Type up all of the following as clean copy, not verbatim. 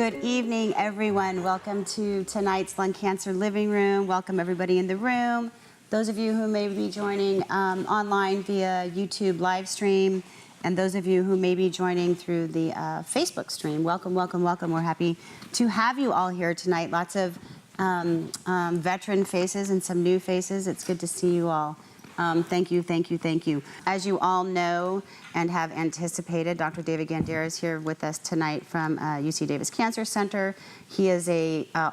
Good evening, everyone. Welcome to tonight's Lung Cancer Living Room. Welcome everybody in the room. Those of you who may be joining online via YouTube live stream, and those of you who may be joining through the Facebook stream, welcome, welcome, welcome. We're happy to have you all here tonight. Lots of veteran faces and some new faces. It's good to see you all. Thank you, thank you, thank you. As you all know and have anticipated, Dr. David Gandara is here with us tonight from UC Davis Cancer Center. He is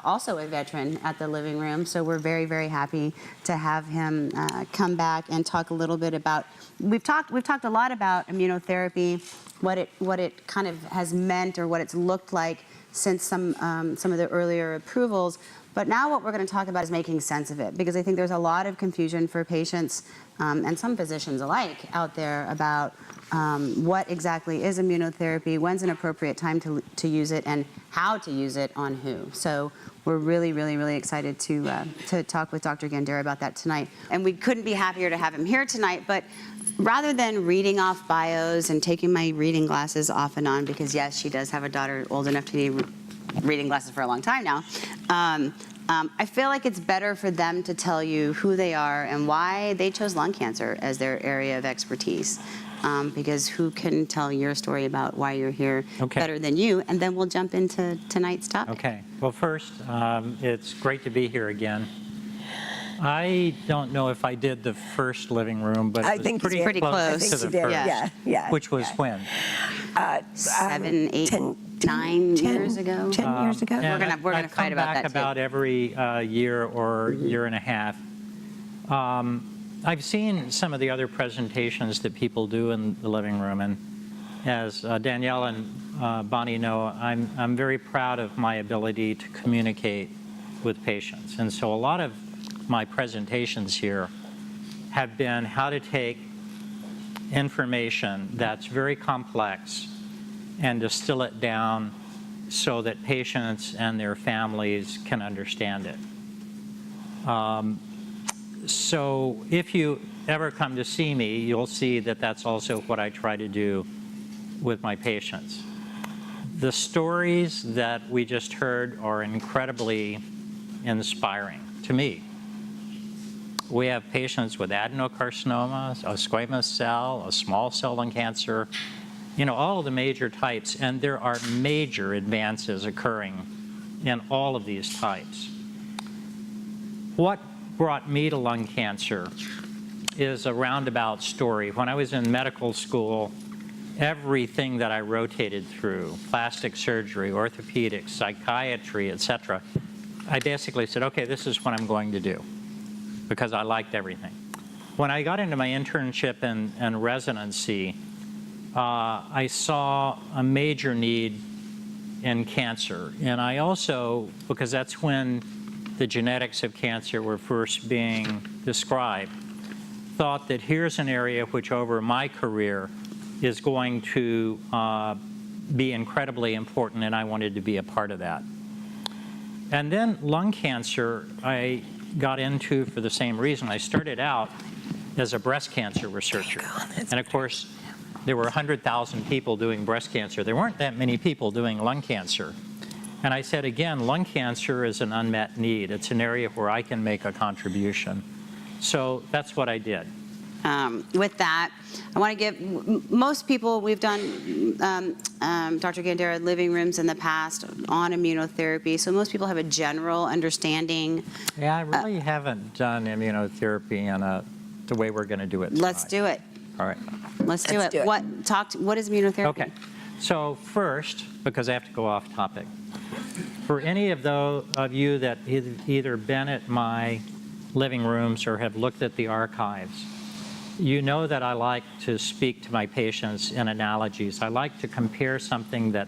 also a veteran at the Living Room, so we're very, very happy to have him come back and talk a little bit about. We've talked a lot about immunotherapy, what it kind of has meant or what it's looked like since some of the earlier approvals. But now what we're going to talk about is making sense of it, because I think there's a lot of confusion for patients and some physicians alike out there about what exactly is immunotherapy, when's an appropriate time to use it, and how to use it on who. So we're really, really, really excited to talk with Dr. Gandara about that tonight. And we couldn't be happier to have him here tonight. But rather than reading off bios and taking my reading glasses off and on, because yes, she does have a daughter old enough to need reading glasses for a long time now, I feel like it's better for them to tell you who they are and why they chose lung cancer as their area of expertise. Because who can tell your story about why you're here better than you? And then we'll jump into tonight's topic. Okay. Well, first, it's great to be here again. I don't know if I did the first Living Room, but it was pretty close to the first. Yeah. Which was when? 7, 8, 9 years ago. 10 years ago. We're gonna fight about that too. About every year or year and a half. I've seen some of the other presentations that people do in the Living Room, and as Danielle and Bonnie know, I'm very proud of my ability to communicate with patients. And so a lot of my presentations here have been how to take information that's very complex and distill it down so that patients and their families can understand it. So if you ever come to see me, you'll see that that's also what I try to do with my patients. The stories that we just heard are incredibly inspiring to me. We have patients with adenocarcinoma, a squamous cell, a small cell lung cancer, you know, all of the major types, and there are major advances occurring in all of these types. What brought me to lung cancer is a roundabout story. When I was in medical school, everything that I rotated through, plastic surgery, orthopedics, psychiatry, etc., I basically said, okay, this is what I'm going to do, because I liked everything. When I got into my internship and residency, I saw a major need in cancer. And I also, because that's when the genetics of cancer were first being described, thought that here's an area which over my career is going to be incredibly important, and I wanted to be a part of that. And then lung cancer I got into for the same reason. I started out as a breast cancer researcher. And of course, there were 100,000 people doing breast cancer. There weren't that many people doing lung cancer. And I said, again, lung cancer is an unmet need. It's an area where I can make a contribution. So that's what I did. With that, I want to give most people, we've done Dr. Gandara Living Rooms in the past on immunotherapy, so most people have a general understanding. Yeah, I really haven't done immunotherapy in the way we're going to do it tonight. Let's do it. All right. Let's do it. What is immunotherapy? Okay. So first, because I have to go off topic, for any of those of you that have either been at my living rooms or have looked at the archives, you know that I like to speak to my patients in analogies. I like to compare something that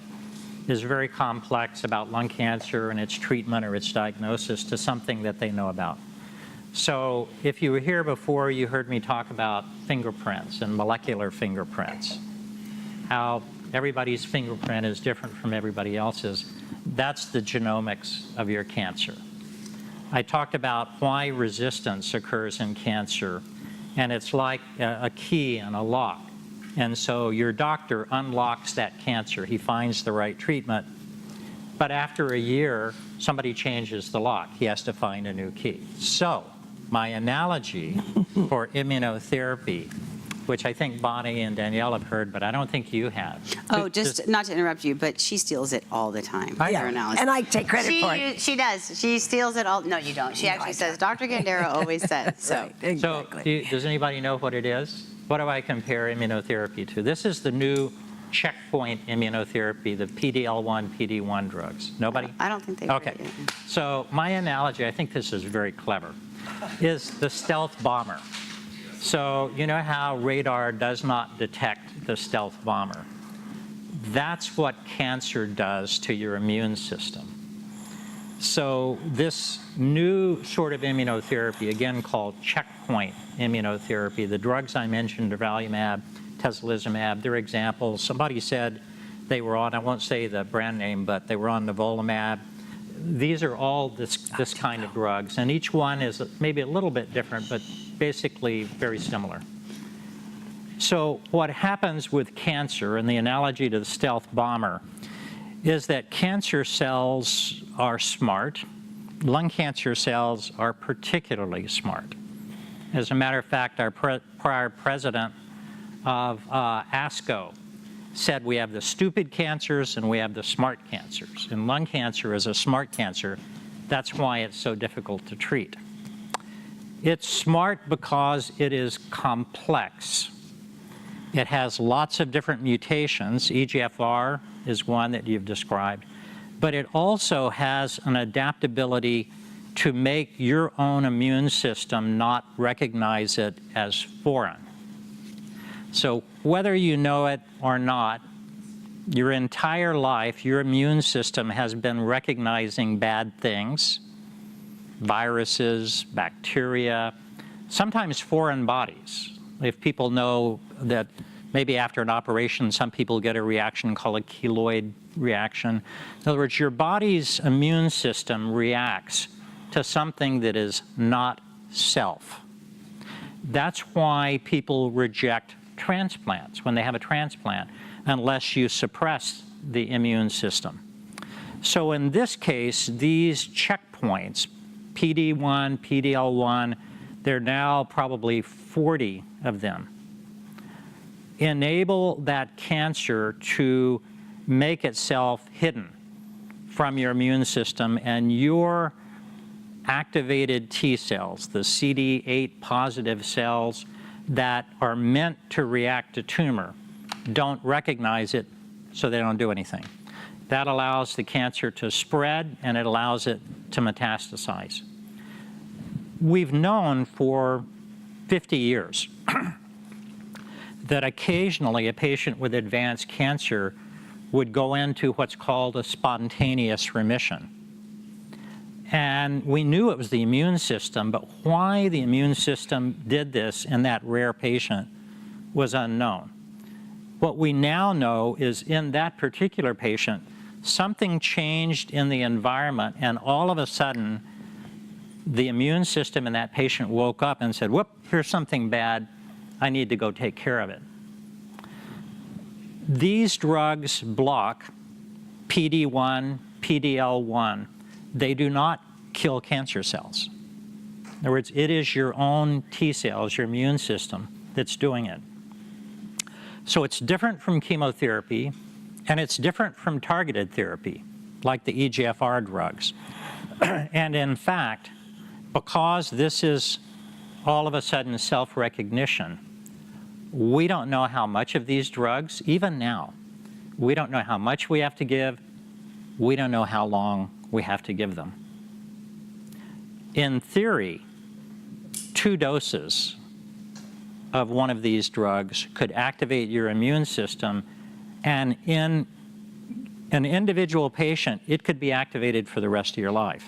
is very complex about lung cancer and its treatment or its diagnosis to something that they know about. So if you were here before, you heard me talk about fingerprints and molecular fingerprints, how everybody's fingerprint is different from everybody else's. That's the genomics of your cancer. I talked about why resistance occurs in cancer, and it's like a key and a lock. And so your doctor unlocks that cancer. He finds the right treatment. But after a year, somebody changes the lock. He has to find a new key. So my analogy for immunotherapy, which I think Bonnie and Danielle have heard, but I don't think you have. Oh, just not to interrupt you, but she steals it all the time. Yeah. Her analogy. And I take credit for it. She does. She steals it all. No, you don't. She actually says, Dr. Gandara always says. So. Right, exactly. So does anybody know what it is? What do I compare immunotherapy to? This is the new checkpoint immunotherapy, the PD-L1, PD-1 drugs. Nobody? I don't think they've Okay. heard it yet. So my analogy, I think this is very clever, is the stealth bomber. So you know how radar does not detect the stealth bomber? That's what cancer does to your immune system. So this new sort of immunotherapy, again called checkpoint immunotherapy, the drugs I mentioned, durvalumab, tezolizumab, they're examples. Somebody said they were on, I won't say the brand name, but they were on nivolumab. These are all this kind of drugs, and each one is maybe a little bit different, but basically very similar. So what happens with cancer, and the analogy to the stealth bomber, is that cancer cells are smart. Lung cancer cells are particularly smart. As a matter of fact, our prior president of ASCO said we have the stupid cancers and we have the smart cancers. And lung cancer is a smart cancer. That's why it's so difficult to treat. It's smart because it is complex. It has lots of different mutations. EGFR is one that you've described. But it also has an adaptability to make your own immune system not recognize it as foreign. So whether you know it or not, your entire life, your immune system has been recognizing bad things, viruses, bacteria, sometimes foreign bodies. If people know that maybe after an operation, some people get a reaction called a keloid reaction. In other words, your body's immune system reacts to something that is not self. That's why people reject transplants when they have a transplant, unless you suppress the immune system. So in this case, these checkpoints, PD-1, PD-L1, there are now probably 40 of them, enable that cancer to make itself hidden from your immune system, and your activated T cells, the CD8 positive cells that are meant to react to tumor, don't recognize it, so they don't do anything. That allows the cancer to spread, and it allows it to metastasize. We've known for 50 years that occasionally a patient with advanced cancer would go into what's called a spontaneous remission. And we knew it was the immune system, but why the immune system did this in that rare patient was unknown. What we now know is in that particular patient, something changed in the environment, and all of a sudden, the immune system in that patient woke up and said, whoop, here's something bad, I need to go take care of it. These drugs block PD-1, PD-L1. They do not kill cancer cells. In other words, it is your own T cells, your immune system, that's doing it. So it's different from chemotherapy, and it's different from targeted therapy, like the EGFR drugs. And in fact, because this is all of a sudden self-recognition, we don't know how much of these drugs, even now, we don't know how much we have to give, we don't know how long we have to give them. In theory, 2 doses of one of these drugs could activate your immune system, and in an individual patient, it could be activated for the rest of your life.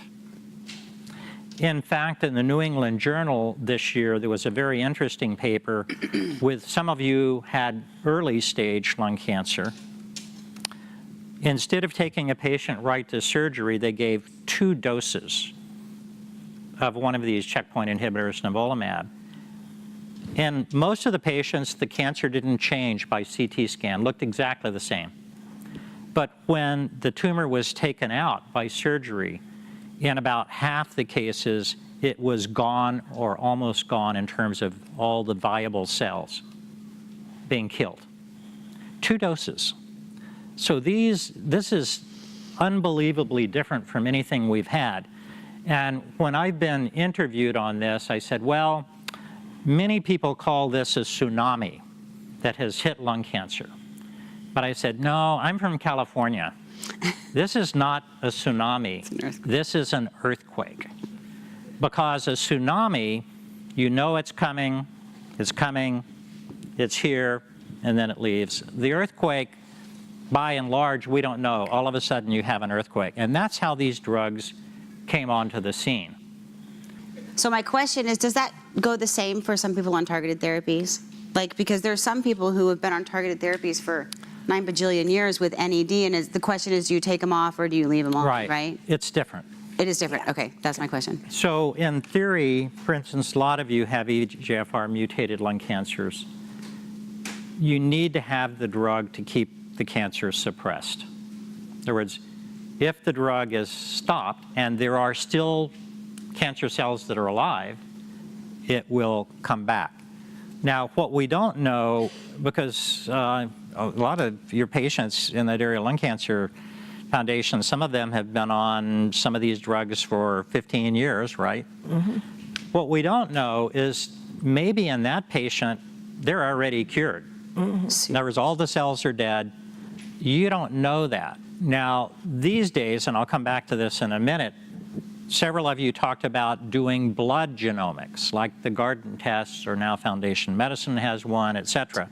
In fact, in the New England Journal this year, there was a very interesting paper with some of you had early stage lung cancer. Instead of taking a patient right to surgery, they gave 2 doses of one of these checkpoint inhibitors, nivolumab. In most of the patients, the cancer didn't change by CT scan, looked exactly the same. But when the tumor was taken out by surgery, in about half the cases, it was gone or almost gone in terms of all the viable cells being killed. 2 doses. So this is unbelievably different from anything we've had. And when I've been interviewed on this, I said, well, many people call this a tsunami that has hit lung cancer. But I said, no, I'm from California. This is not a tsunami. This is an earthquake. Because a tsunami, you know it's coming, it's here, and then it leaves. The earthquake, by and large, we don't know. All of a sudden, you have an earthquake. And that's how these drugs came onto the scene. So my question is, does that go the same for some people on targeted therapies? Like, because there are some people who have been on targeted therapies for 9 bajillion years with NED, and the question is, do you take them off or do you leave them on, right? It's different. It is different. Okay, that's my question. So in theory, for instance, a lot of you have EGFR mutated lung cancers. You need to have the drug to keep the cancer suppressed. In other words, if the drug is stopped and there are still cancer cells that are alive, it will come back. Now, what we don't know, because a lot of your patients in the Addario Lung Cancer Foundation, some of them have been on some of these drugs for 15 years, right? Mm-hmm. What we don't know is maybe in that patient, they're already cured. Mm-hmm. In other words, all the cells are dead. You don't know that. Now, these days, and I'll come back to this in a minute, several of you talked about doing blood genomics, like the Garden tests, or now Foundation Medicine has one, et cetera.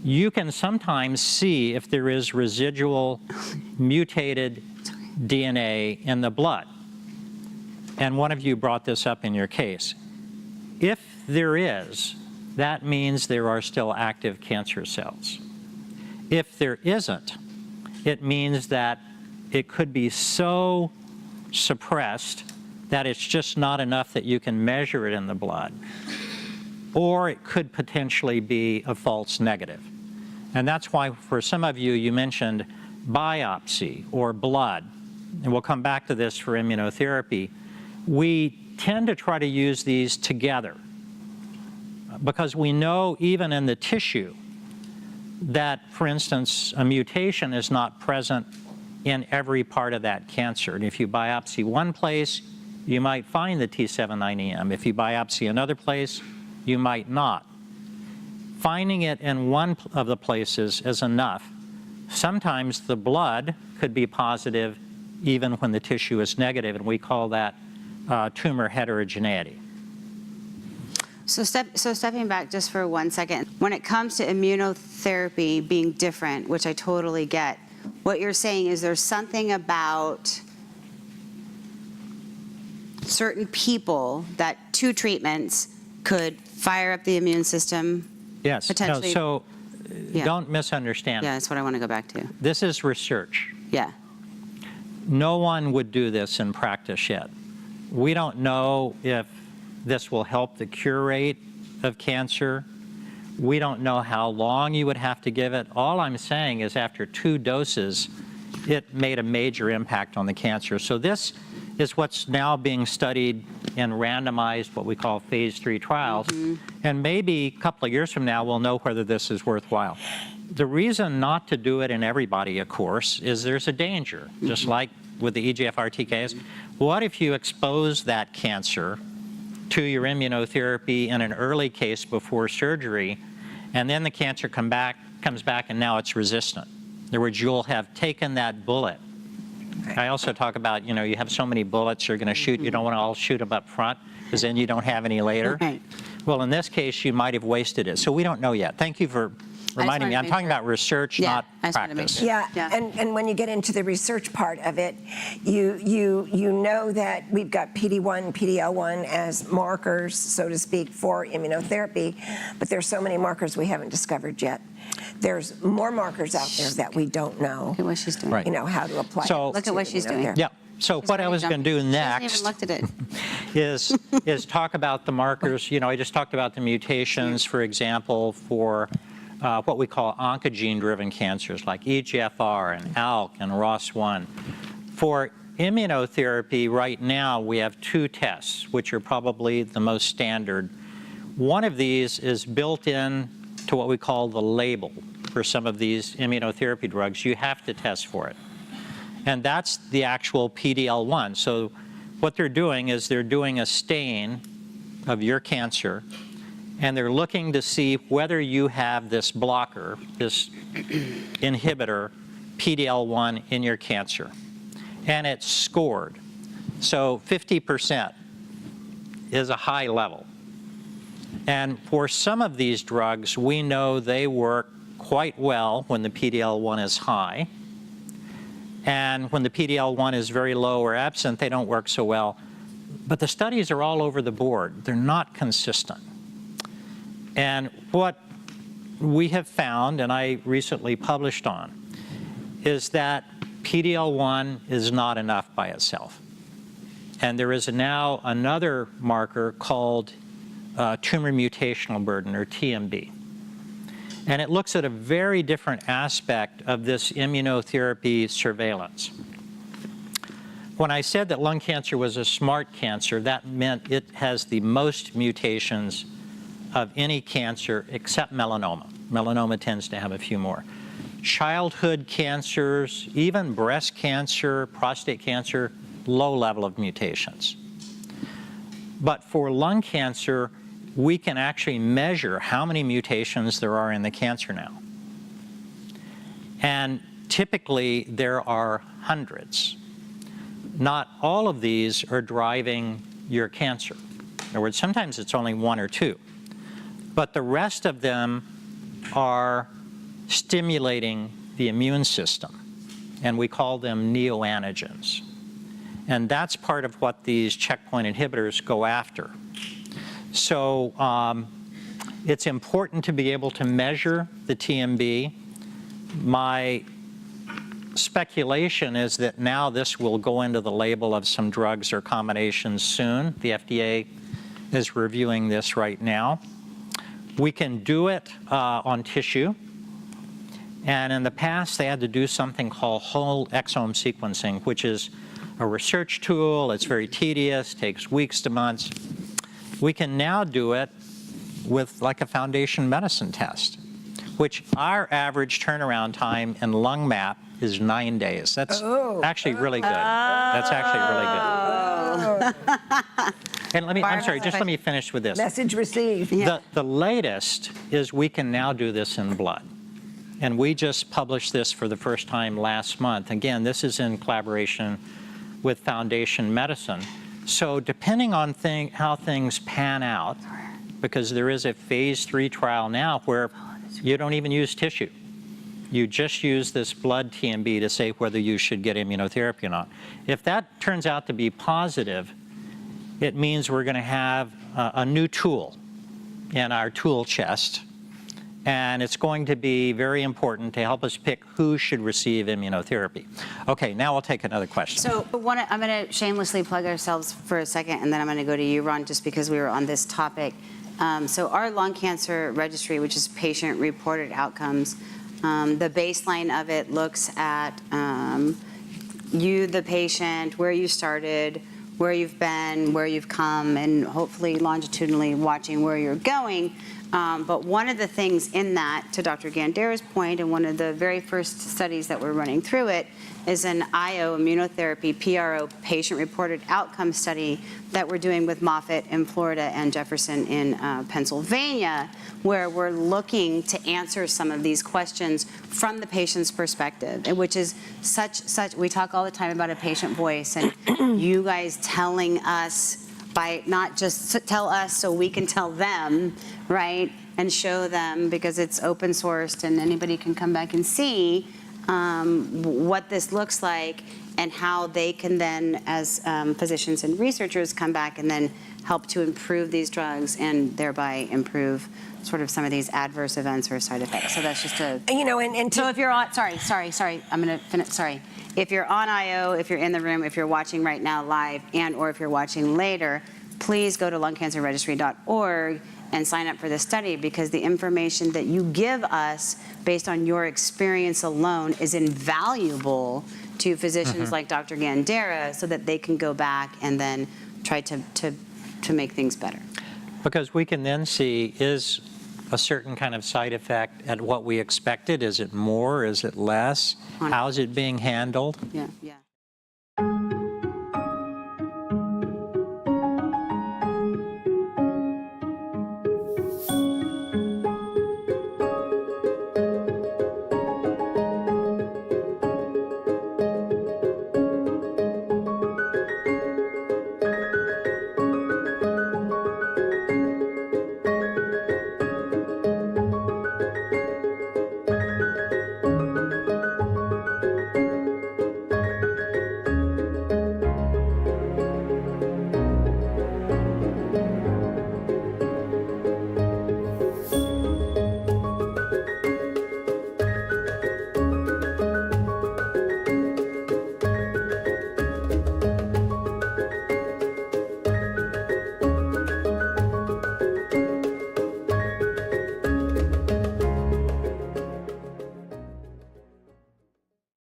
You can sometimes see if there is residual mutated DNA in the blood. And one of you brought this up in your case. If there is, that means there are still active cancer cells. If there isn't, it means that it could be so suppressed that it's just not enough that you can measure it in the blood. Or it could potentially be a false negative. And that's why for some of you, you mentioned biopsy or blood. And we'll come back to this for immunotherapy. We tend to try to use these together because we know even in the tissue that, for instance, a mutation is not present in every part of that cancer. And if you biopsy one place, you might find the T790M. If you biopsy another place, you might not. Finding it in one of the places is enough. Sometimes the blood could be positive even when the tissue is negative, and we call that tumor heterogeneity. So stepping back just for 1 second, when it comes to immunotherapy being different, which I totally get, what you're saying is there's something about certain people that 2 treatments could fire up the immune system. Yes. Potentially. No, so don't misunderstand. Yeah, that's what I want to go back to. This is research. Yeah. No one would do this in practice yet. We don't know if this will help the cure rate of cancer. We don't know how long you would have to give it. All I'm saying is after 2 doses, it made a major impact on the cancer. So this is what's now being studied in randomized, what we call phase 3 trials. Mm-hmm. And maybe a couple of years from now, we'll know whether this is worthwhile. The reason not to do it in everybody, of course, is there's a danger, just like with the EGFR TKIs. What if you expose that cancer to your immunotherapy in an early case before surgery, and then the cancer comes back and now it's resistant? In other words, you'll have taken that bullet. I also talk about, you know, you have so many bullets you're going to shoot, you don't want to all shoot them up front, because then you don't have any later. Right. Well, in this case, you might have wasted it. So we don't know yet. Thank you for reminding me. I'm talking about research, not practice. Yeah, and when you get into the research part of it, you know that we've got PD-1, PD-L1 as markers, so to speak, for immunotherapy, but there's so many markers we haven't discovered yet. There's more markers out there that we don't know. Look at what she's doing. Right. You know, how to apply So, it. Look at what she's doing. Yeah. So what I was going to do next She hasn't even looked at it. is talk about the markers. You know, I just talked about the mutations, for example, for what we call oncogene-driven cancers like EGFR and ALK and ROS1. For immunotherapy, right now we have 2 tests, which are probably the most standard. One of these is built in to what we call the label for some of these immunotherapy drugs. You have to test for it. And that's the actual PD-L1. So what they're doing is they're doing a stain of your cancer, and they're looking to see whether you have this blocker, this inhibitor, PD-L1 in your cancer. And it's scored. So 50% is a high level. And for some of these drugs, we know they work quite well when the PD-L1 is high. And when the PD-L1 is very low or absent, they don't work so well. But the studies are all over the board. They're not consistent. And what we have found, and I recently published on, is that PD-L1 is not enough by itself. And there is now another marker called tumor mutational burden, or TMB. And it looks at a very different aspect of this immunotherapy surveillance. When I said that lung cancer was a smart cancer, that meant it has the most mutations of any cancer except melanoma. Melanoma tends to have a few more. Childhood cancers, even breast cancer, prostate cancer, low level of mutations. But for lung cancer, we can actually measure how many mutations there are in the cancer now. And typically, there are hundreds. Not all of these are driving your cancer. In other words, sometimes it's only 1 or 2. But the rest of them are stimulating the immune system, and we call them neoantigens. And that's part of what these checkpoint inhibitors go after. So it's important to be able to measure the TMB. My speculation is that now this will go into the label of some drugs or combinations soon. The FDA is reviewing this right now. We can do it on tissue. And in the past, they had to do something called whole exome sequencing, which is a research tool. It's very tedious, takes weeks to months. We can now do it with like a foundation medicine test, which our average turnaround time in lung map is 9 days. That's actually really good. That's actually really good. And I'm sorry, just let me finish with this. Message received. The latest is we can now do this in blood. And we just published this for the first time last month. Again, this is in collaboration with Foundation Medicine. So depending on how things pan out, because there is a phase 3 trial now where you don't even use tissue. You just use this blood TMB to say whether you should get immunotherapy or not. If that turns out to be positive, it means we're going to have a new tool in our tool chest, and it's going to be very important to help us pick who should receive immunotherapy. Okay, now we'll take another question. So I'm going to shamelessly plug ourselves for a second, and then I'm going to go to you, Ron, just because we were on this topic. So our lung cancer registry, which is patient-reported outcomes, the baseline of it looks at you, the patient, where you started, where you've been, where you've come, and hopefully longitudinally watching where you're going. But one of the things in that, to Dr. Gandara's point, and one of the very first studies that we're running through it, is an IO immunotherapy PRO patient-reported outcome study that we're doing with Moffitt in Florida and Jefferson in Pennsylvania, where we're looking to answer some of these questions from the patient's perspective, which is such. We talk all the time about a patient voice, and you guys telling us by not just tell us so we can tell them, right, and show them, because it's open sourced and anybody can come back and see what this looks like and how they can then, as physicians and researchers, come back and then help to improve these drugs and thereby improve sort of some of these adverse events or side effects. So that's just a... So if you're on... Sorry. I'm going to finish. Sorry. If you're on IO, if you're in the room, if you're watching right now live, and or if you're watching later, please go to lungcancerregistry.org and sign up for the study, because the information that you give us based on your experience alone is invaluable to physicians like Dr. Gandara, so that they can go back and then try to make things better. Because we can then see, is a certain kind of side effect at what we expected? Is it more? Is it less? How is it being handled? Yeah, yeah.